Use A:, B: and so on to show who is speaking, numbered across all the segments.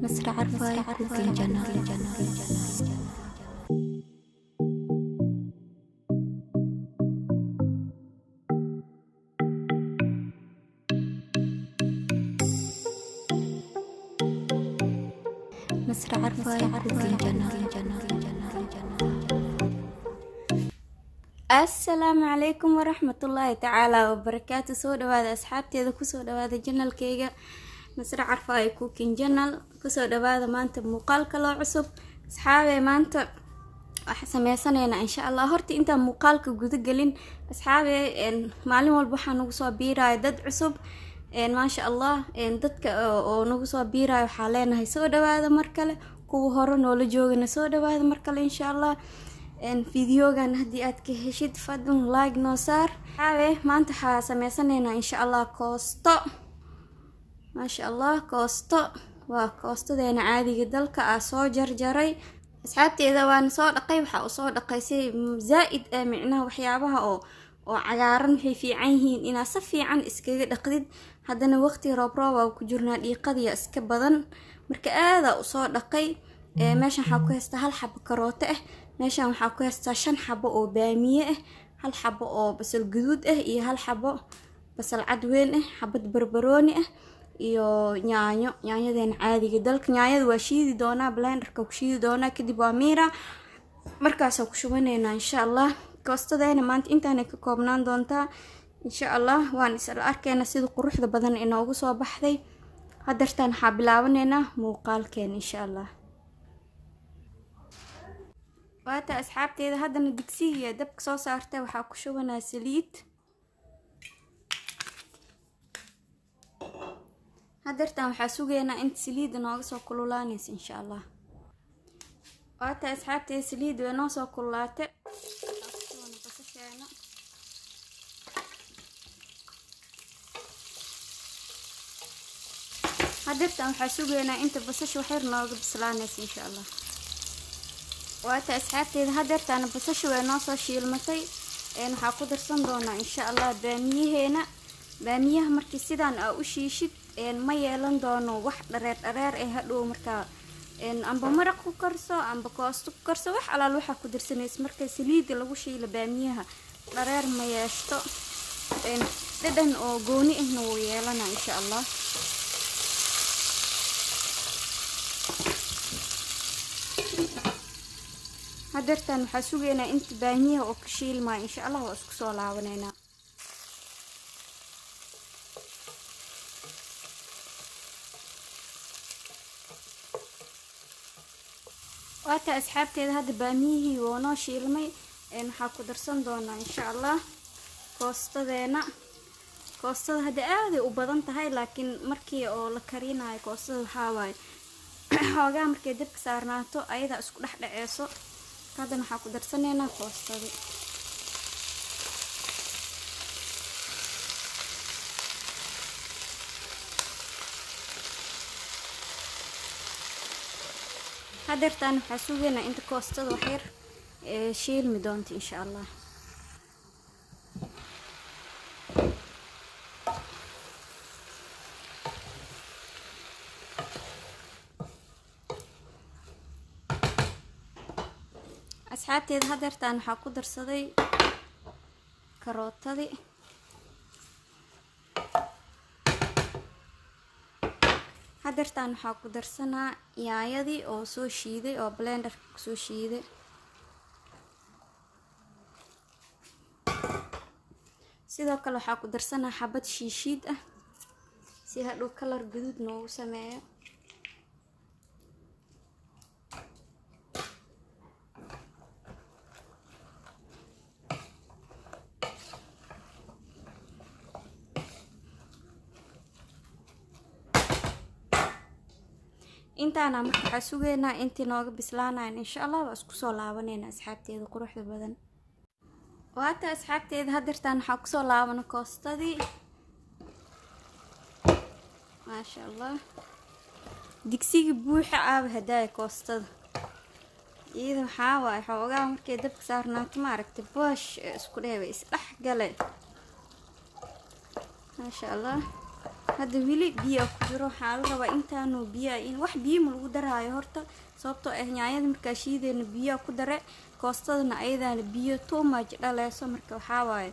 A: نصر عرفاي كوكين جنة. نصر عرفاي كوكين جنة. السلام عليكم ورحمة الله تعالى وبركاته. سو دواada asxaabteeda kusoo dhawaada janalkeyga Nasra Carfaayo Cooking Channel. kusoo dhawaada maanta muuqaal kale cusub. asxaabe maanta waxa sameysanaynaa insha Allah. horta inta muuqaalka guda galin asxaabe maalin walba waxaan ugu soo biiraay dad cusub ma sha Allah dadka oo nagu soo biiraay waxa leenahay soo dhawaada mar kale. kuwa hore noola joogana soo dhawaada mar kale insha Allah. فيديوغان هدي aad ka heshid fadlan like noo saar. xaawe maanta waxa sameysanaynaa insha Allah koosto. ma sha Allah koosto waa koostadeena caadiga dalka soo jarjaray. asxaabteeda waan soo dhaqay waxa uu soo dhaqaysay zaaid micnaha waxyaabaha oo cagaaran waxay fiican yihiin ina si fiican iskaga dhaqdid. haddana waqti roob waa ku jirnaa dhiiqadiya iska badan marka aada u soo dhaqay. meeshan waxa ku haysta hal xabo karooto meeshan waxa ku haysta 5 xabo oo baamiye hal xabo oo basal guduud iyo hal xabo basal cad weyn xabad barbarooni iyo yaanyadeen caadiga dalka. yaanyada waa shiidi doonaa blenderka ku shiidi doonaa kadib waa miira markaas ku shubaneynaa insha Allah. koostadeena maanta intaan ka koobnaan doontaa insha Allah. waan isla arkeena sida quruxda badan inoogu soo baxday. hadartan waxa bilaabaneynaa muuqaalkeen insha Allah. waata asxaabteeda haddana digsiga dabka soo saartay waxa ku shubanaa saliid. hadartan waxa sugeynaa in saliid nooga soo kululaanayso insha Allah. waata asxaabteeda saliid way noo soo kululaatay. hadartan waxa sugeynaa inta basasha waxyar nooga bislaanayso insha Allah. waata asxaabteeda hadartan basasha way noo soo shiilmatay waxa ku darsan doonaa insha Allah baamiyaheena. baamiyaha markii sidaan u shiishid ma yeelan doono wax dhareer hadhow marka amba maraq ku karso amba koosto ku karso wax alaal waxa ku darsanaysa marka saliid lagu shiilo baamiyaha dhareer ma yeeshto dhadhan oo gooni wuu yeelanaa insha Allah. hadartan waxa sugeynaa inta baamiyaha oo ka shiilmaa insha Allah oo isku soo laabaneynaa. waata asxaabteeda hadda baamiyihii waa noo shiilmay waxa ku darsan doonaa insha Allah koostadeena. koostada hadda aad u badan tahay laakiin markii oo la karinayo koostada waxa waay xoogaa markay dabka saarnaato ayada isku dhaxdhaceyso. haddana waxa ku darsaneynaa koostada. hadartan waxa sugeynaa inta koostada waxyar shiilmi doonto insha Allah. asxaabteeda hadartan waxa ku darsaday karootadii. hadartan waxa ku darsanaa yaayadii oo soo shiiday oo blenderka ku soo shiiday. sidoo kale waxa ku darsanaa xabad shiishiid si hadhow color guduud noogu sameeyo. intaana marka waxa sugeynaa intii nooga bislaanayna insha Allah waa isku soo laabaneynaa asxaabteeda quruxda badan. waata asxaabteeda hadartan waxa ku soo laabana koostadii. ma sha Allah digsiga buuxa hadaay koostada iyada waxa waay xoogaa markay dabka saarnaato ma aragtay boosh isku dheebay is dhax galay. ma sha Allah hadda wili biyo ku jiro. Waxaa la rabaa intaanu biyo in wax biyo ma lagu daraayo horta, sababtoo ah yaanyada markaa shiideena biyo ku dare, koostadana ayadana biyo too much dhaleeso. marka waxaa waaye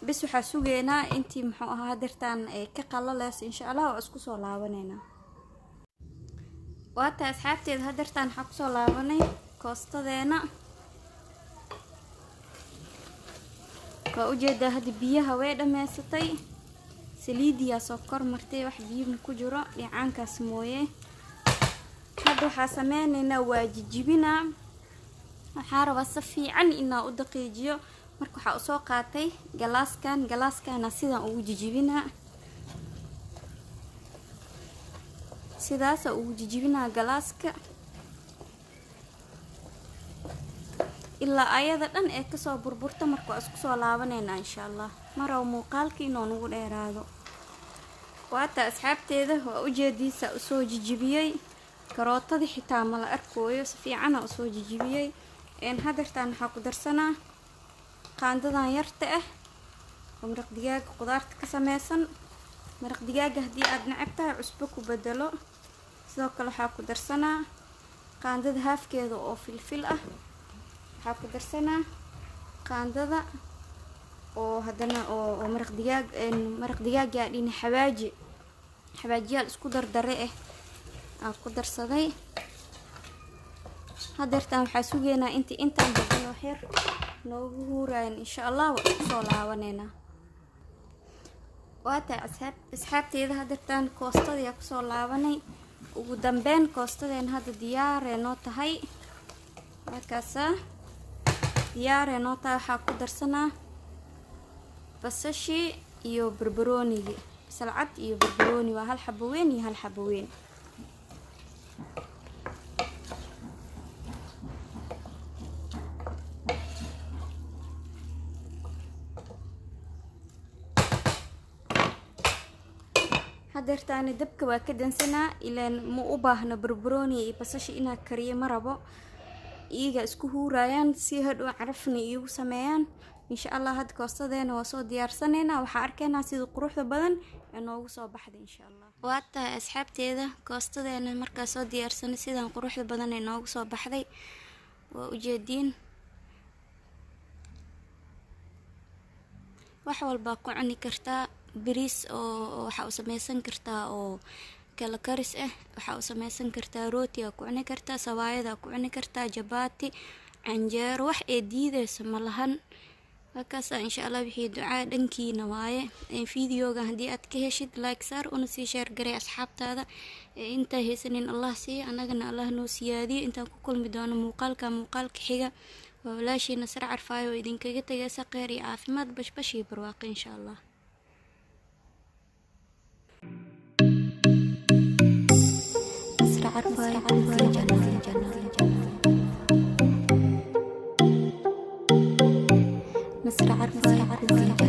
A: bis waxaa sugeynaa intii muxuu ahaa hadirtaan ay ka qalaleyso. insha Allah waa isku soo laabaneynaa. waata asxaabteeda hadirtaan waxaa kusoo laabanay koostadeena. waa ujeedaa hadda biyaha way dhameysatay, saliidiyaa soo kor martay, wax biyuuna ku jiro dhicaankaas mooye. hadda waxaa sameyneynaa waa jijibinaa. waxaa rabaa si fiican inaa u daqiijiyo. marka waxaa usoo qaatay galaaskana sidaan ugu jijibinaa, sidaasa ugu jijibinaa galaaska ilaa ayada dhan ee kasoo burburta. marka waa isku soo laabaneynaa insha Allah. maraw muuqaalkii inoo nagu dheeraado. waata asxaabteeda waa ujeediisa usoo jijibiyey, karootadii xitaa mala arkooyo, si fiicana usoo jijibiyey. hadirtaan waxaa ku darsanaa qaandadan yarta ah oo maraq digaaga qudaarta ka sameysan. maraq digaaga haddii aad neceb tahay cusbo ku bedelo. sidoo kale waxaa ku darsanaa qaandada haafkeeda oo filfil ah. waxaa ku darsanaa qaandada oo haddana oo maraq digaag yaa dhina xawaajiyaal isku dardare ah aan ku darsaday. hadeertaan waxaa sugeynaa intaan badan wax yar noogu huuraayan. insha Allah waa isku soo laabaneynaa. waata asxaabteeda hadeertaan koostadii kusoo laabanay. ugu dambeyn koostadeen hadda diyaaree noo tahay. markaasa diyaaree noo tahay. waxaa ku darsanaa basashi iyo barbaroonigi, basal cad iyo barbarooni. waa hal xabo weyn iyo hal xabo weyn. hadeertaani dabka waa ka dansanaa, ilaan ma u baahno barbarooni iyo basashi inaa kariyo ma rabo. iyaga isku huurayaan si hadhow carafna iigu sameeyaan. insha Allah hadda koostadeena waa soo diyaarsaneynaa. waxaa arkeynaa sida quruxda badan ee noogu soo baxday insha Allah. waata asxaabteeda koostadeena markaa soo diyaarsanay sidaan quruxda badan ee noogu soo baxday. waa ujeediin wax walba ku cuni kartaa. bariis oo waxa u sameysan kartaa oo kala karis ah. waxa u sameysan kartaa rooti, ku cuni kartaa sawaayada, ku cuni kartaa jabaati, canjeero. wax ee diideyso ma lahan. markaas insha Allah wixii ducaa dhankiina waaye. fiidiyooga haddii aad ka heshid like saar una sii share garee asxaabtaada. inta haysanin Allah siiyo, anagana Allah noo siyaadiyo. intaan ku kulmi doono muuqaalka xiga. waa walaashii Nasra Carfaayo oo idinkaga tagaysa kheyr iyo caafimaad, bashbash iyo barwaaqo insha Allah. Nasra Carfaayo Nasra Carfaayo